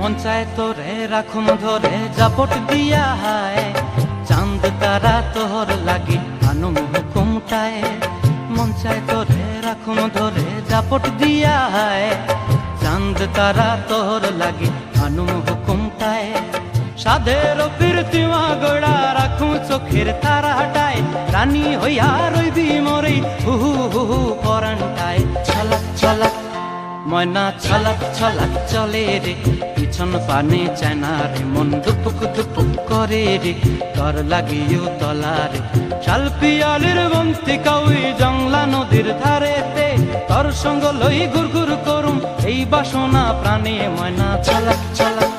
মন চায় তোরে রাখুন ধরে জাপট দিয়া হায়, চাঁদ তারা তোর লাগি আনুম হুকুমটায়। মন চায় তোরে রাখুন ধরে জাপট দিয়া হায়, চাঁদ তারা তোর লাগি আনুম হুকুমটায়। সাধের প্রীতিমা গোড়া রাখুন চোখের তারা হটায়, রানী হইয়া রইবি মরে হু হু হু হু পরানটায়। ছলাক ছলাক ময়না ছলাক ছলাক চলে রে, পিছন পানে চায় না রে, মন দুপুক দুপুক করে রে, তর লাগিও তলারে। শাল পিয়ালির বন্তি কাউই জংলা নদীর ধারেতে, তর সঙ্গ লই ঘুর ঘুর করুম এই বাসনা প্রাণে। ময়না ছলাক ছলাক